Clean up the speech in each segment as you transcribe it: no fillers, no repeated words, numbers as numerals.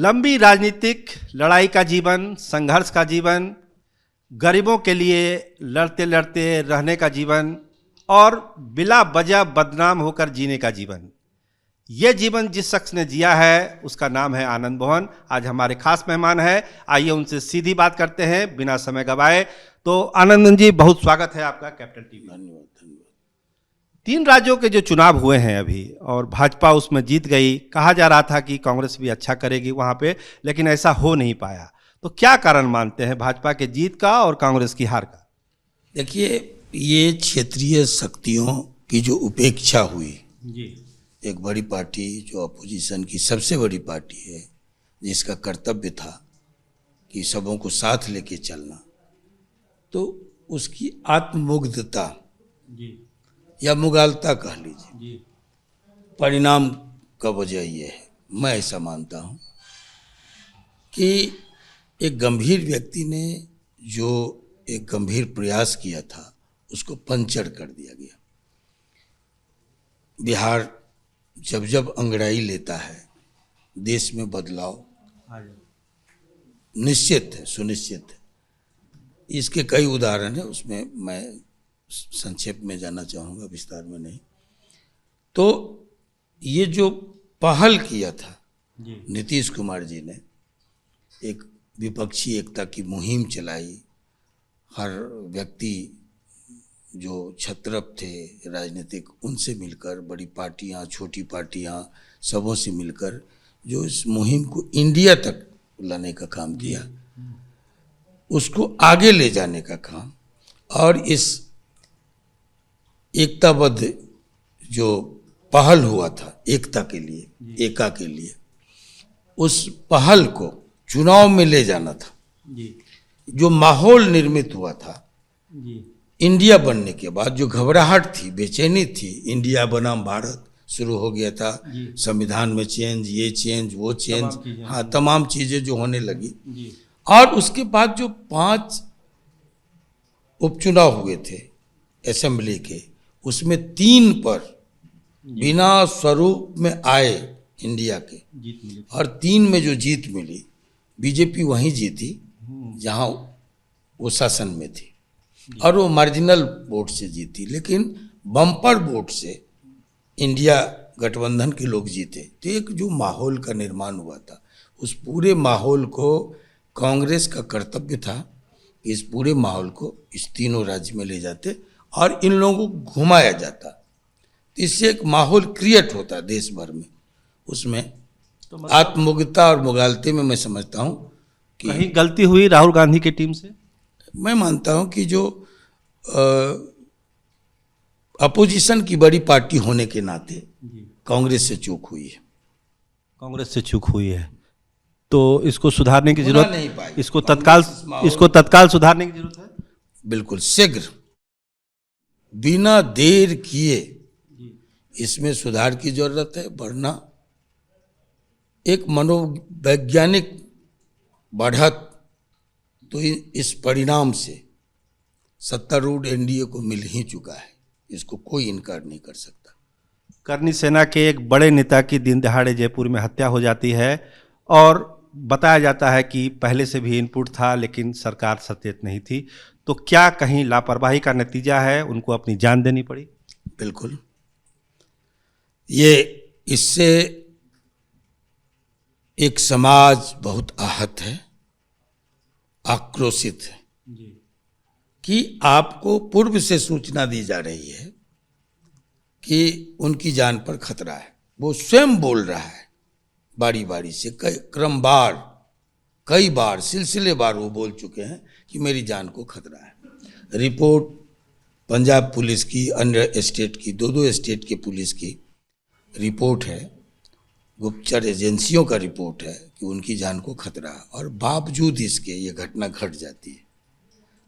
लंबी राजनीतिक लड़ाई का जीवन, संघर्ष का जीवन, गरीबों के लिए लड़ते लड़ते रहने का जीवन और बिला वजह बदनाम होकर जीने का जीवन। ये जीवन जिस शख्स ने जिया है उसका नाम है आनंद मोहन। आज हमारे खास मेहमान है, आइए उनसे सीधी बात करते हैं बिना समय गवाए। तो आनंद जी, बहुत स्वागत है आपका कैपिटल टीवी। धन्यवाद धन्यवाद। 3 राज्यों के जो चुनाव हुए हैं अभी, और भाजपा उसमें जीत गई। कहा जा रहा था कि कांग्रेस भी अच्छा करेगी वहां पे, लेकिन ऐसा हो नहीं पाया। तो क्या कारण मानते हैं भाजपा के जीत का और कांग्रेस की हार का? देखिए, ये क्षेत्रीय शक्तियों की जो उपेक्षा हुई जी। एक बड़ी पार्टी जो अपोजिशन की सबसे बड़ी पार्टी है, जिसका कर्तव्य था कि सबों को साथ लेके चलना, तो उसकी आत्ममुग्धता जी या मुगालता कह लीजिए, जी परिणाम का वजह ये है। मैं ऐसा मानता हूँ कि एक गंभीर व्यक्ति ने जो एक गंभीर प्रयास किया था उसको पंचर कर दिया गया। बिहार जब जब अंगड़ाई लेता है, देश में बदलाव निश्चित है, सुनिश्चित है। इसके कई उदाहरण हैं, उसमें मैं संक्षेप में जाना चाहूँगा, विस्तार में नहीं। तो ये जो पहल किया था नीतीश कुमार जी ने, एक विपक्षी एकता की मुहिम चलाई। हर व्यक्ति जो छत्रप थे राजनीतिक, उनसे मिलकर, बड़ी पार्टियां, छोटी पार्टियां, सबों से मिलकर जो इस मुहिम को इंडिया तक लाने का काम किया, उसको आगे ले जाने का काम, और इस एकताबद्ध जो पहल हुआ था एकता के लिए, एका के लिए, उस पहल को चुनाव में ले जाना था। जो माहौल निर्मित हुआ था इंडिया बनने के बाद, जो घबराहट थी, बेचैनी थी, इंडिया बनाम भारत शुरू हो गया था, संविधान में चेंज, ये चेंज, वो चेंज, हाँ, तमाम चीजें जो होने लगी। और उसके बाद जो 5 उपचुनाव हुए थे असेंबली के, उसमें 3 पर बिना स्वरूप में आए इंडिया के, और 3 में जो जीत मिली, बीजेपी वहीं जीती जहां वो शासन में थी, और वो मार्जिनल वोट से जीती, लेकिन बम्पर वोट से इंडिया गठबंधन के लोग जीते। तो एक जो माहौल का निर्माण हुआ था, उस पूरे माहौल को कांग्रेस का कर्तव्य था कि इस पूरे माहौल को इस तीनों राज्य में ले जाते और इन लोगों को घुमाया जाता। तो इससे एक माहौल क्रिएट होता देश भर में। उसमें तो आत्ममुग्धता और मुगालते में मैं समझता हूँ कि कहीं गलती हुई राहुल गांधी की टीम से। मैं मानता हूँ कि जो अपोजिशन की बड़ी पार्टी होने के नाते कांग्रेस से चूक हुई है। कांग्रेस से चूक हुई है, तो इसको सुधारने की जरूरत नहीं पाई, इसको तत्काल सुधारने की जरूरत है। बिल्कुल शीघ्र, बिना देर किए इसमें सुधार की जरूरत है। वरना एक मनोवैज्ञानिक बढ़त तो इस परिणाम से सत्तारूढ़ एनडीए को मिल ही चुका है, इसको कोई इनकार नहीं कर सकता। करनी सेना के एक बड़े नेता की दिन दहाड़े जयपुर में हत्या हो जाती है, और बताया जाता है कि पहले से भी इनपुट था लेकिन सरकार सचेत नहीं थी। तो क्या कहीं लापरवाही का नतीजा है, उनको अपनी जान देनी पड़ी? बिल्कुल, ये इससे एक समाज बहुत आहत है, आक्रोशित है कि आपको पूर्व से सूचना दी जा रही है कि उनकी जान पर खतरा है। वो स्वयं बोल रहा है बारी बारी से, कई बार सिलसिलेवार वो बोल चुके हैं कि मेरी जान को खतरा है। रिपोर्ट पंजाब पुलिस की, अन्य स्टेट की, 2 स्टेट के पुलिस की रिपोर्ट है, गुप्तचर एजेंसियों का रिपोर्ट है कि उनकी जान को खतरा है, और बावजूद इसके ये घटना घट जाती है।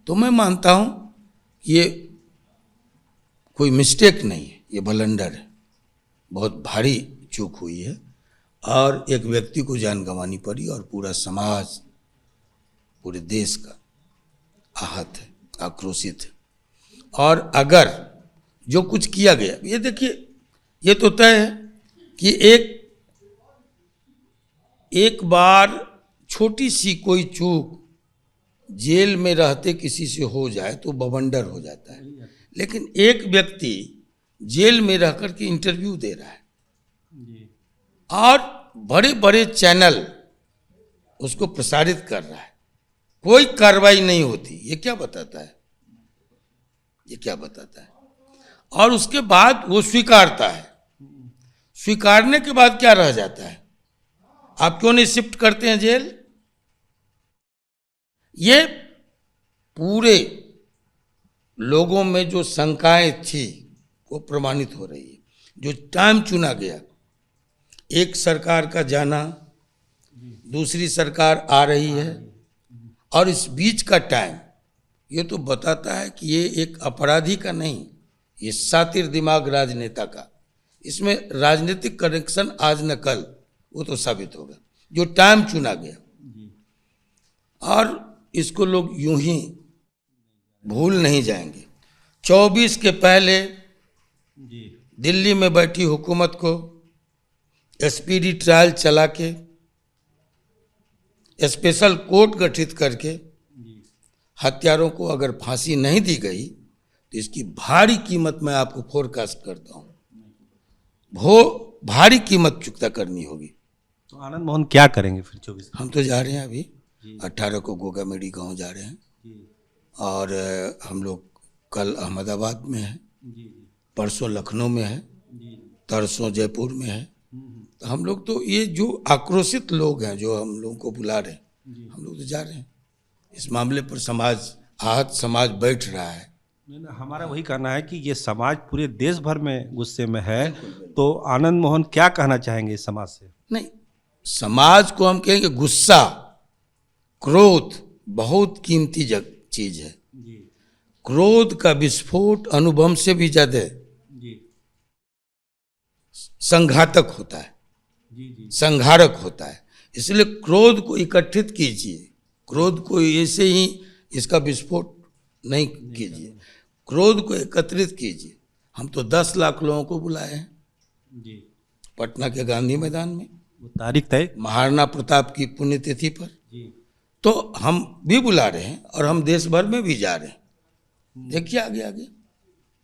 तो मैं मानता हूँ ये कोई मिस्टेक नहीं है, ये ब्लंडर है, बहुत भारी चूक हुई है, और एक व्यक्ति को जान गंवानी पड़ी, और पूरा समाज, पूरे देश का आहत है, आक्रोशित है। और अगर जो कुछ किया गया, ये देखिए, ये तो तय है कि एक एक बार छोटी सी कोई चूक जेल में रहते किसी से हो जाए तो बवंडर हो जाता है, लेकिन एक व्यक्ति जेल में रह कर के इंटरव्यू दे रहा है और बड़े बड़े चैनल उसको प्रसारित कर रहा है, कोई कार्रवाई नहीं होती। ये क्या बताता है? ये क्या बताता है? और उसके बाद वो स्वीकारता है। स्वीकारने के बाद क्या रह जाता है? आप क्यों नहीं शिफ्ट करते हैं जेल? ये पूरे लोगों में जो शंकाएं थी वो प्रमाणित हो रही है। जो टाइम चुना गया, एक सरकार का जाना, दूसरी सरकार आ रही है, और इस बीच का टाइम ये तो बताता है कि ये एक अपराधी का नहीं, ये सातिर दिमाग राजनेता का, इसमें राजनीतिक कनेक्शन आज न कल वो तो साबित होगा। जो टाइम चुना गया और इसको लोग यूं ही भूल नहीं जाएंगे। 24 के पहले दिल्ली में बैठी हुकूमत को स्पीडी ट्रायल चला के स्पेशल कोर्ट गठित करके हत्यारों को अगर फांसी नहीं दी गई तो इसकी भारी कीमत मैं आपको फोरकास्ट करता हूं, वो भारी कीमत चुकता करनी होगी। तो आनंद मोहन क्या करेंगे फिर 24? हम तो जा रहे हैं अभी 18 को गोगामेडी गांव जा रहे हैं और हम लोग कल अहमदाबाद में है, परसों लखनऊ में है, तरसों जयपुर में है। तो हम लोग तो ये जो आक्रोशित लोग हैं जो हम लोगों को बुला रहे हैं, हम लोग तो जा रहे हैं। इस मामले पर समाज, आहत समाज बैठ रहा है। हमारा वही कहना है कि ये समाज पूरे देश भर में गुस्से में है, तो आनंद मोहन क्या कहना चाहेंगे इस समाज से? नहीं, समाज को हम कहेंगे गुस्सा, क्रोध बहुत कीमती चीज है। क्रोध का विस्फोट अनुभव से भी ज्यादा संघातक होता है, संहारक होता है। इसलिए क्रोध को इकट्ठित कीजिए, क्रोध को ऐसे ही इसका विस्फोट नहीं कीजिए, क्रोध को एकत्रित कीजिए। हम तो 10 लाख लोगों को बुलाए हैं पटना के गांधी मैदान में, तारीख तय महाराणा प्रताप की पुण्यतिथि पर। तो हम भी बुला रहे हैं और हम देश भर में भी जा रहे हैं। देखिए आगे आगे।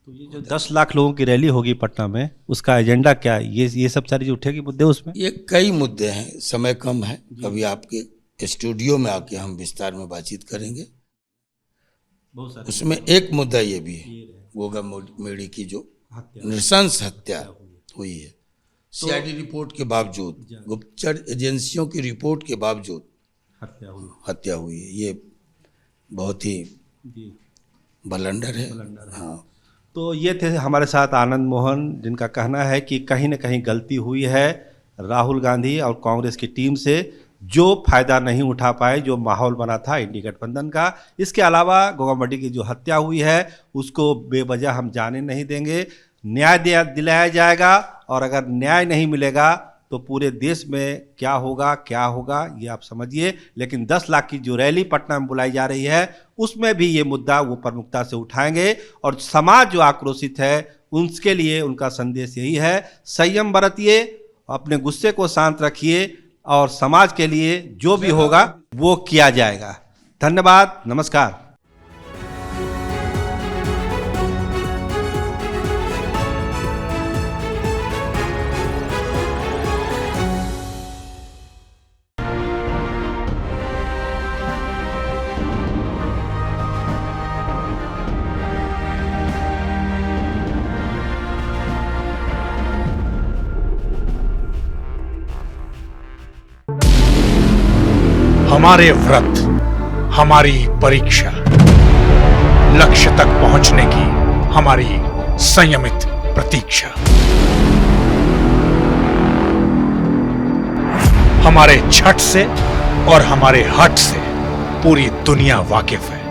तो ये जो 10 लाख लोगों की रैली होगी पटना में, उसका एजेंडा क्या है? ये सब सारी जो उठेगी मुद्दे उसमें? ये कई मुद्दे हैं, समय कम है, कभी आपके स्टूडियो में आके हम विस्तार में बातचीत करेंगे। उसमें एक मुद्दा ये भी है, गोगामेडी की जो नृशंस हत्या हुई है, सीआईडी रिपोर्ट के बावजूद, गुप्तचर एजेंसियों की रिपोर्ट के बावजूद हत्या हुई है। ये बहुत ही बलंडर है। हाँ, तो ये थे हमारे साथ आनंद मोहन, जिनका कहना है कि कहीं ना कहीं गलती हुई है राहुल गांधी और कांग्रेस की टीम से, जो फायदा नहीं उठा पाए, जो माहौल बना था इंडी गठबंधन का। इसके अलावा गोगामेडी की जो हत्या हुई है उसको बेवजह हम जाने नहीं देंगे, न्याय दिलाया जाएगा। और अगर न्याय नहीं मिलेगा तो पूरे देश में क्या होगा ये आप समझिए। लेकिन 10 लाख की जो रैली पटना में बुलाई जा रही है उसमें भी ये मुद्दा वो प्रमुखता से उठाएंगे। और समाज जो आक्रोशित है उसके लिए उनका संदेश यही है, संयम बरतिए, अपने गुस्से को शांत रखिए और समाज के लिए जो भी होगा वो किया जाएगा। धन्यवाद, नमस्कार। हमारे व्रत, हमारी परीक्षा, लक्ष्य तक पहुंचने की हमारी संयमित प्रतीक्षा। हमारे छठ से और हमारे हठ से पूरी दुनिया वाकिफ है।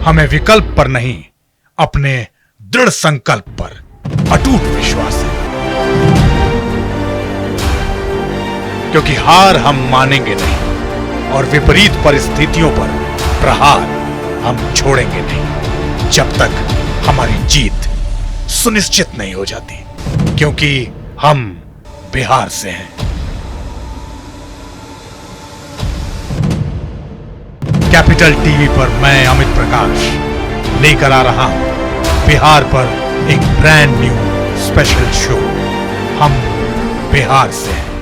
हमें विकल्प पर नहीं, अपने दृढ़ संकल्प पर अटूट विश्वास है, क्योंकि हार हम मानेंगे नहीं और विपरीत परिस्थितियों पर प्रहार हम छोड़ेंगे नहीं, जब तक हमारी जीत सुनिश्चित नहीं हो जाती। क्योंकि हम बिहार से हैं। कैपिटल टीवी पर मैं अमित प्रकाश लेकर आ रहा हूं बिहार पर एक ब्रांड न्यू स्पेशल शो। हम बिहार से हैं।